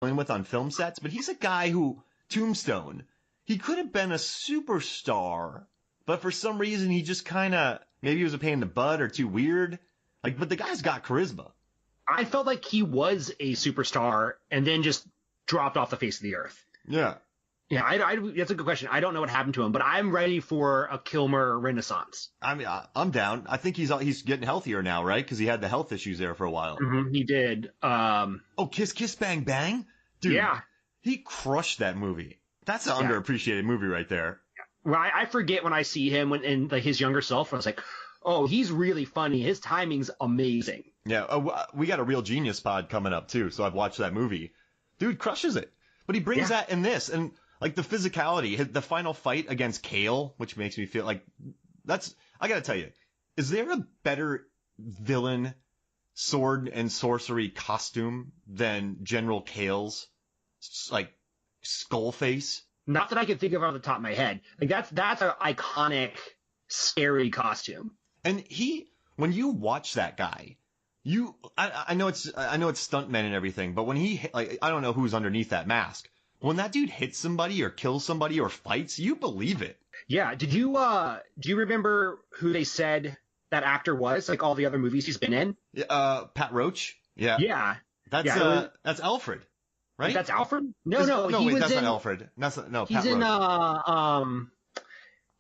in with on film sets, but he's a guy who, Tombstone, he could have been a superstar, but for some reason he just kind of, maybe he was a pain in the butt or too weird. Like, but the guy's got charisma. I felt like he was a superstar and then just dropped off the face of the earth. Yeah. Yeah, that's a good question. I don't know what happened to him, but I'm ready for a Kilmer renaissance. I mean, I'm down. I think he's getting healthier now, right? Because he had the health issues there for a while. Mm-hmm, he did. Oh, Kiss Kiss Bang Bang? Dude, yeah. He crushed that movie. That's an underappreciated movie right there. Well, I forget when I see him in like his younger self. I was like, oh, he's really funny. His timing's amazing. Yeah, we got a Real Genius pod coming up, too, so I've watched that movie. Dude crushes it. But he brings that in this, and like the physicality, the final fight against Kale, which makes me feel like I gotta tell you, is there a better villain sword and sorcery costume than General Kale's, like, skull face? Not that I can think of off the top of my head. Like that's an iconic, scary costume. And when you watch that guy, I know it's stuntmen and everything, but when I don't know who's underneath that mask. When that dude hits somebody or kills somebody or fights, you believe it. Yeah. Do you remember who they said that actor was? Like all the other movies he's been in? Pat Roach? Yeah. Yeah. That's Alfred, right? That's Alfred? No, wait, that's not Alfred. He's Pat Roach.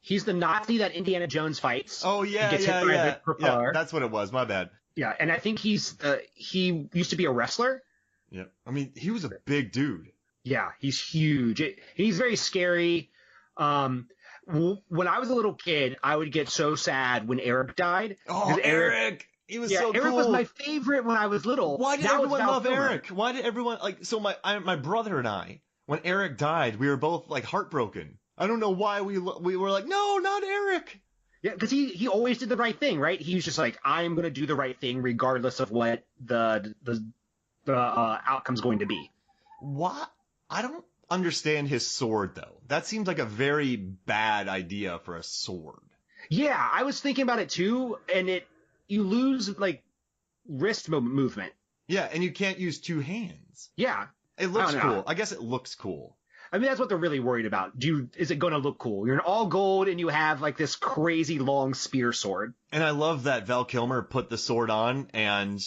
He's the Nazi that Indiana Jones fights. Oh, yeah, yeah. That's what it was. My bad. Yeah, and I think he used to be a wrestler. Yeah. I mean, he was a big dude. Yeah, he's huge. He's very scary. When I was a little kid, I would get so sad when Eric died. Oh, Eric! He was so cool. Eric was my favorite when I was little. Why did everyone love Eric? Why did everyone so my brother and I, when Eric died, we were both like heartbroken. I don't know why we were like, no, not Eric. Yeah, because he always did the right thing, right? He was just like, I'm gonna do the right thing regardless of what the outcome's going to be. What? I don't understand his sword though. That seems like a very bad idea for a sword. Yeah, I was thinking about it too, and you lose like wrist movement. Yeah, and you can't use two hands. Yeah. It looks cool. I guess it looks cool. I mean, that's what they're really worried about. Is it going to look cool? You're in all gold and you have like this crazy long spear sword. And I love that Val Kilmer put the sword on and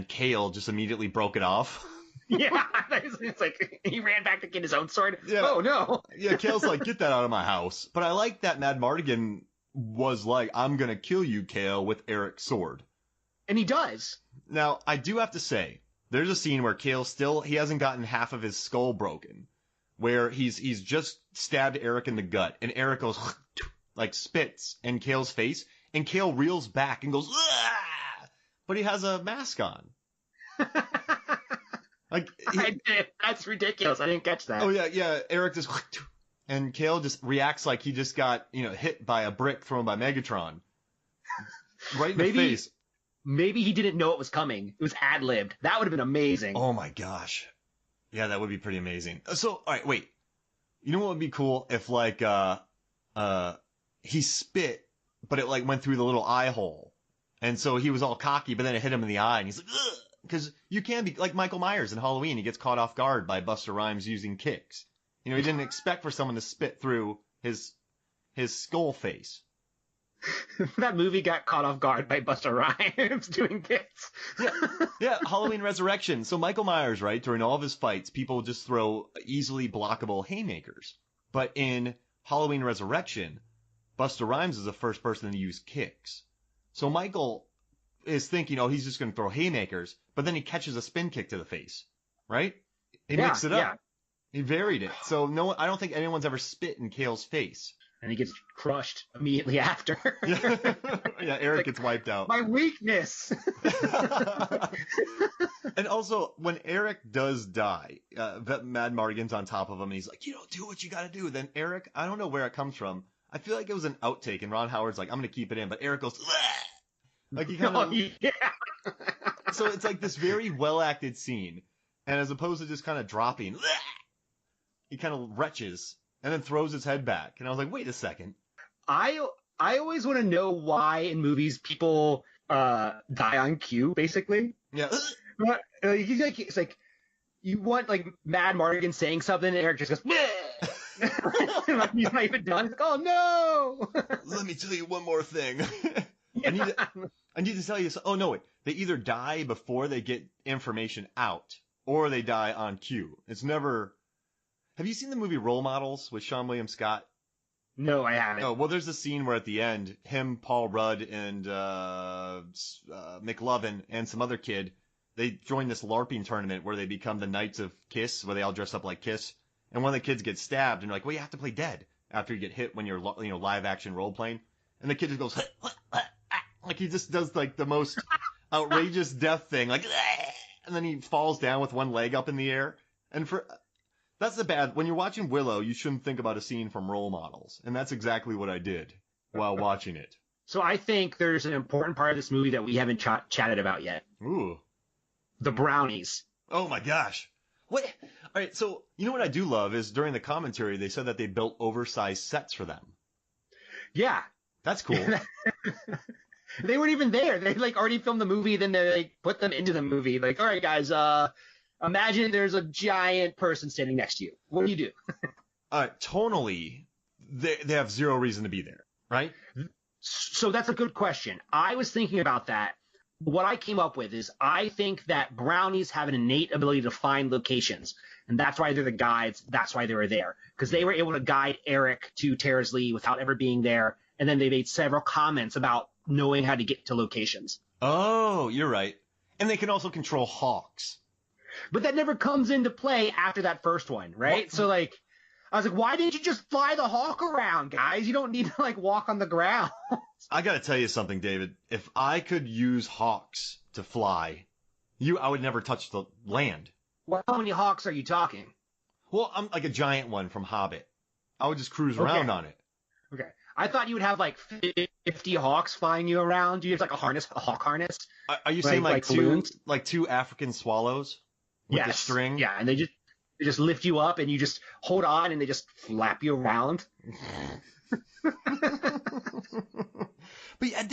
Kale just immediately broke it off. Yeah, it's like he ran back to get his own sword. Yeah. Oh, no. Yeah, Kale's like, get that out of my house. But I like that Madmartigan was like, I'm going to kill you, Kale, with Eric's sword. And he does. Now, I do have to say, there's a scene where Kale he hasn't gotten half of his skull broken, where he's just stabbed Eric in the gut, and Eric goes, like, spits in Kale's face, and Kale reels back and goes, ah! But he has a mask on. Like that's ridiculous. I didn't catch that. Oh yeah. Eric just and Kale just reacts like he just got hit by a brick thrown by Megatron, right in the face. Maybe he didn't know it was coming. It was ad-libbed. That would have been amazing. Oh my gosh, yeah, that would be pretty amazing. So all right, wait. You know what would be cool if like he spit, but it like went through the little eye hole, and so he was all cocky, but then it hit him in the eye, and he's like, ugh. Because you can be like Michael Myers in Halloween. He gets caught off guard by Busta Rhymes using kicks. He didn't expect for someone to spit through his skull face. That movie got caught off guard by Busta Rhymes doing kicks. Yeah, Halloween Resurrection. So Michael Myers, right, during all of his fights, people just throw easily blockable haymakers. But in Halloween Resurrection, Busta Rhymes is the first person to use kicks. So Michael is thinking, he's just going to throw haymakers, but then he catches a spin kick to the face, right? He mixed it up. Yeah. He varied it. So I don't think anyone's ever spit in Kale's face. And he gets crushed immediately after. Yeah, Eric gets wiped out. My weakness. And also, when Eric does die, Madmartigan's on top of him, and he's like, do what you gotta do. Then Eric, I don't know where it comes from. I feel like it was an outtake, and Ron Howard's like, I'm gonna keep it in, but Eric goes, bleh! Like he kind of, yeah. So it's like this very well acted scene, and as opposed to just kind of dropping, he kind of retches and then throws his head back. And I was like, wait a second. I always want to know why in movies people die on cue, basically. Yeah. It's like you want like Mad Mardigan saying something, and Eric just goes, "Bleh!" Like he's not even done. He's like, oh no. Let me tell you one more thing. I need to tell you. Oh no, wait. They either die before they get information out, or they die on cue. It's never. Have you seen the movie Role Models with Sean William Scott? No, I haven't. Oh well, there's a scene where at the end, him, Paul Rudd, and McLovin and some other kid, they join this LARPing tournament where they become the Knights of Kiss, where they all dress up like Kiss. And one of the kids gets stabbed, and they're like, well, you have to play dead after you get hit when you're, live action role playing. And the kid just goes, like he just does like the most outrageous death thing, like, and then he falls down with one leg up in the air. And that's the bad. When you're watching Willow, you shouldn't think about a scene from Role Models, and that's exactly what I did while watching it. So I think there's an important part of this movie that we haven't chatted about yet. Ooh, the brownies. Oh my gosh. What? All right, so you know what I do love is during the commentary they said that they built oversized sets for them. Yeah, that's cool. They weren't even there. They like already filmed the movie, then they like put them into the movie. Like, all right, guys, imagine there's a giant person standing next to you. What do you do? Tonally, they have zero reason to be there, right? So that's a good question. I was thinking about that. What I came up with is I think that brownies have an innate ability to find locations, and that's why they're the guides. That's why they were there, because they were able to guide Eric to Terrasley without ever being there, and then they made several comments about knowing how to get to locations. Oh, you're right. And they can also control hawks. But that never comes into play after that first one, right? What? So, like, I was like, why didn't you just fly the hawk around, guys? You don't need to, like, walk on the ground. I gotta tell you something, David. If I could use hawks to fly, I would never touch the land. Well, how many hawks are you talking? Well, I'm like a giant one from Hobbit. I would just cruise around on it. Okay. I thought you would have, like, 50 hawks flying you around. Do you have, like, a hawk harness? Are you saying, like two African swallows with the string? Yeah, and they just lift you up, and you just hold on, and they just flap you around. But yeah,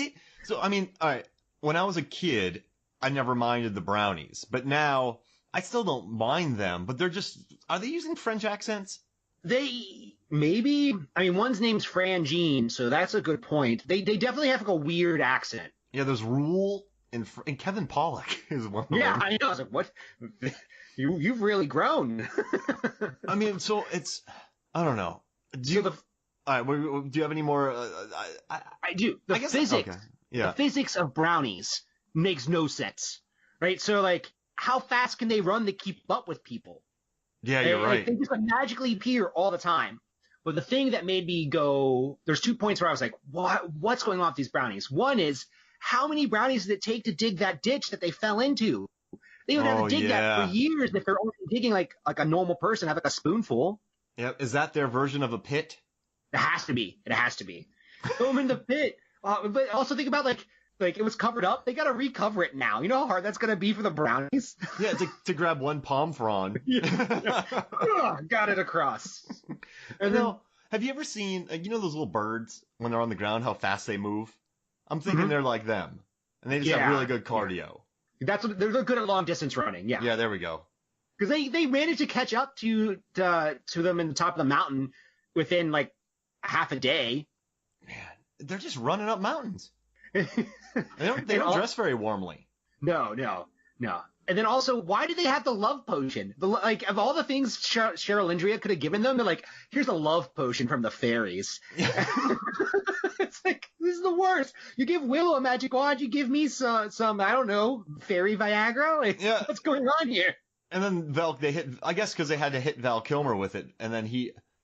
so I mean, all right. When I was a kid, I never minded the brownies, but now I still don't mind them. But are they using French accents? Maybe. I mean, one's name's Frangine, so that's a good point. They definitely have like a weird accent. Yeah, there's Rule and Kevin Pollak is one of them. Yeah, I know. I was like, what? You've really grown. I mean, so I don't know. All right, do you have any more? I do. The physics of brownies makes no sense, right? So, like, how fast can they run to keep up with people? Yeah, you're right. They just like, magically appear all the time. But the thing that made me go, there's 2 points where I was like, what's going on with these brownies? One is, how many brownies did it take to dig that ditch that they fell into? They would have to dig that for years if they're only digging like a normal person, have like a spoonful. Yeah, is that their version of a pit? It has to be. Throw them in the pit. But also think about like it was covered up. They got to recover it now. You know how hard that's going to be for the brownies? Yeah, to grab one palm frond. Got it across. And then, have you ever seen, those little birds when they're on the ground, how fast they move? I'm thinking they're like them. And they just have really good cardio. They're good at long distance running. Yeah. Yeah, there we go. Because they managed to catch up to them in the top of the mountain within like half a day. Man, they're just running up mountains. They don't dress very warmly. No. And then also, why did they have the love potion? Of all the things Cheryl Indria could have given them, they're like, here's a love potion from the fairies. It's like, this is the worst. You give Willow a magic wand, you give me some I don't know, fairy Viagra? Like, what's going on here? And then I guess because they had to hit Val Kilmer with it, and then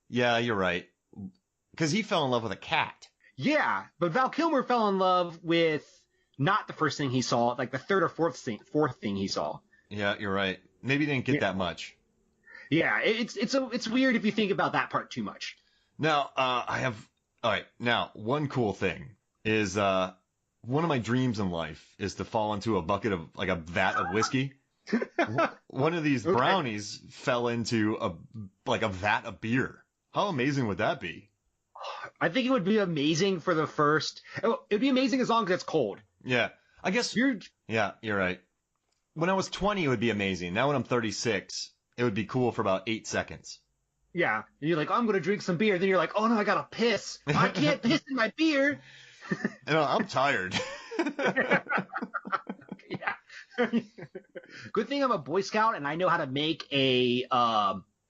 you're right. Because he fell in love with a cat. Yeah, but Val Kilmer fell in love with not the first thing he saw, like the third or fourth thing he saw. Yeah, you're right. Maybe he didn't get that much. Yeah, it's weird if you think about that part too much. Now, all right. Now, one cool thing is one of my dreams in life is to fall into a bucket of like a vat of whiskey. One of these brownies fell into a vat of beer. How amazing would that be? I think it would be amazing for the first. It would be amazing as long as it's cold. Yeah, I guess. You're right. When I was 20, it would be amazing. Now when I'm 36, it would be cool for about 8 seconds. Yeah. And you're like, I'm going to drink some beer. Then you're like, oh no, I got to piss. I can't piss in my beer. I'm tired. Yeah. Good thing I'm a Boy Scout and I know how to make a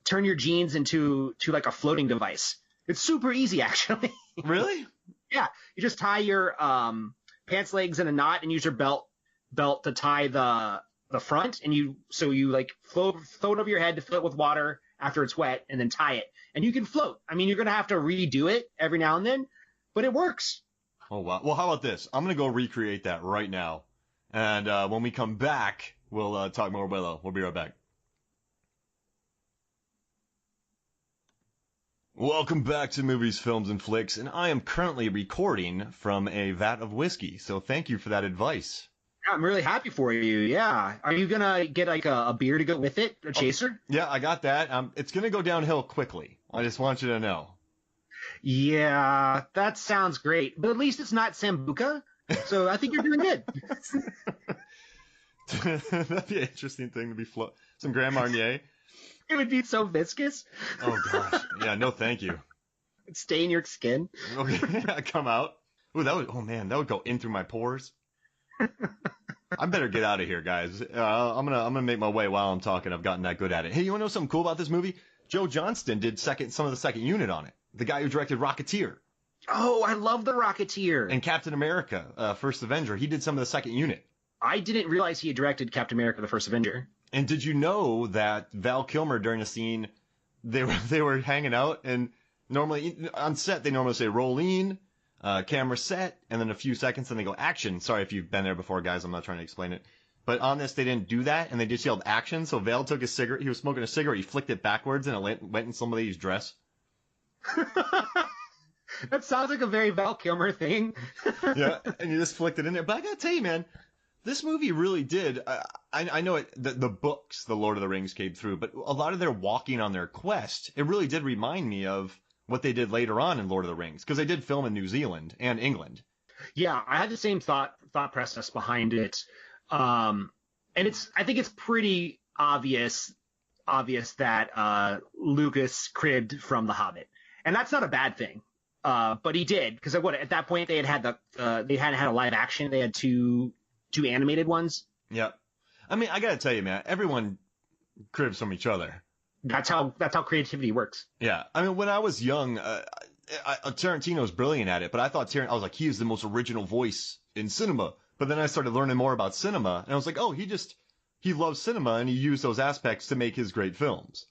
turn your jeans into like a floating device. It's super easy, actually. Really? Yeah. You just tie your pants legs in a knot and use your belt to tie the front, and you like float over your head to fill it with water after it's wet, and then tie it, and you can float. I mean, you're gonna have to redo it every now and then, but it works. Oh wow. Well, how about this? I'm gonna go recreate that right now, and when we come back, we'll talk more Willow. We'll be right back. Welcome back to Movies, Films, and Flicks, and I am currently recording from a vat of whiskey, so thank you for that advice. I'm really happy for you. Yeah. Are you going to get like a beer to go with it? A chaser? Yeah, I got that. It's going to go downhill quickly. I just want you to know. Yeah, that sounds great. But at least it's not Sambuca. So I think you're doing good. That'd be an interesting thing to be some Grand Marnier. It would be so viscous. Oh, gosh. Yeah, no thank you. It'd stain your skin. Okay, come out. Ooh, that would go in through my pores. I better get out of here, guys. I'm gonna make my way while I'm talking. I've gotten that good at it. Hey, you wanna know something cool about this movie? Joe Johnston did some of the second unit on it. The guy who directed Rocketeer. Oh, I love the Rocketeer. And Captain America, First Avenger. He did some of the second unit. I didn't realize he had directed Captain America: The First Avenger. And did you know that Val Kilmer during a scene, they were hanging out, and normally on set they normally say rolling. Camera set, and then a few seconds, and they go action. Sorry if you've been there before, guys. I'm not trying to explain it. But on this, they didn't do that, and they just yelled action. So Val took his cigarette. He was smoking a cigarette. He flicked it backwards, and it went in somebody's dress. That sounds like a very Val Kilmer thing. Yeah, and you just flicked it in there. But I gotta tell you, man, this movie really did. I know the books, The Lord of the Rings, came through, but a lot of their walking on their quest, it really did remind me of what they did later on in Lord of the Rings, because they did film in New Zealand and England. Yeah, I had the same thought process behind it, and I think it's pretty obvious that Lucas cribbed from The Hobbit, and that's not a bad thing. But he did, because at that point they hadn't had a live action. They had two animated ones. Yep. I mean, I gotta tell you, man, everyone cribs from each other. That's how creativity works. Yeah. I mean, when I was young, Tarantino's brilliant at it, but I thought I was like, he is the most original voice in cinema. But then I started learning more about cinema, and I was like, oh, he loves cinema, and he used those aspects to make his great films.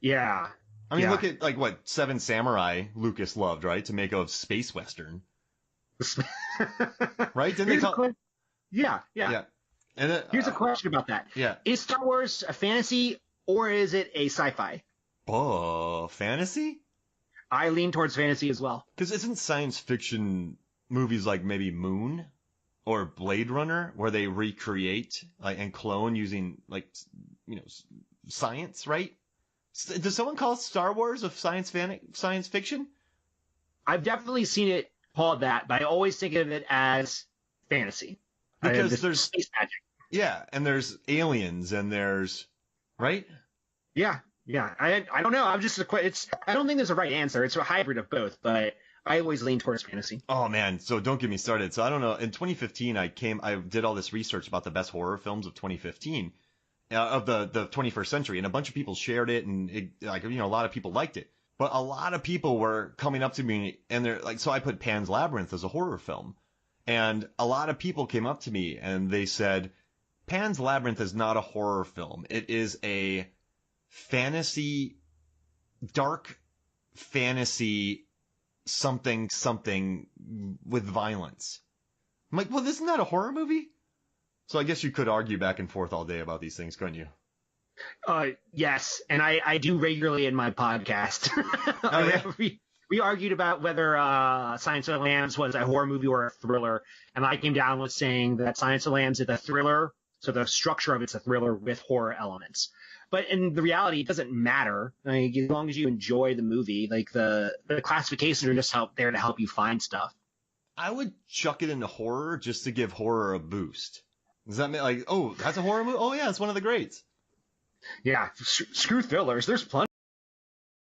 Yeah. I mean, look at like what Seven Samurai Lucas loved, right? To make a space western. Right? Didn't they call? Yeah. And here's a question about that. Yeah. Is Star Wars a fantasy or is it a sci-fi? Oh, fantasy? I lean towards fantasy as well. Because isn't science fiction movies like maybe Moon or Blade Runner, where they recreate and clone using science, right? Does someone call Star Wars a science fiction? I've definitely seen it called that, but I always think of it as fantasy. Because there's space magic. Yeah, and there's aliens, and there's right. Yeah. I don't know. I don't think there's a right answer. It's a hybrid of both, but I always lean towards fantasy. Oh man, so don't get me started. So I don't know. In 2015, I did all this research about the best horror films of 2015, of the 21st century, and a bunch of people shared it, and a lot of people liked it. But a lot of people were coming up to me, and they're like, so I put Pan's Labyrinth as a horror film, and a lot of people came up to me and they said, Pan's Labyrinth is not a horror film. It is a fantasy, dark fantasy, something with violence. I'm like, well, isn't that a horror movie? So I guess you could argue back and forth all day about these things, couldn't you? Yes, and I do regularly in my podcast. Oh, yeah? We argued about whether Silence of the Lambs was a horror movie or a thriller, and I came down with saying that Silence of the Lambs is a thriller, so the structure of it's a thriller with horror elements. But in the reality, it doesn't matter. Like, as long as you enjoy the movie, like the classifications are just there to help you find stuff. I would chuck it into horror just to give horror a boost. Does that mean like, oh, that's a horror movie? Oh yeah, it's one of the greats. Yeah, screw thrillers. There's plenty.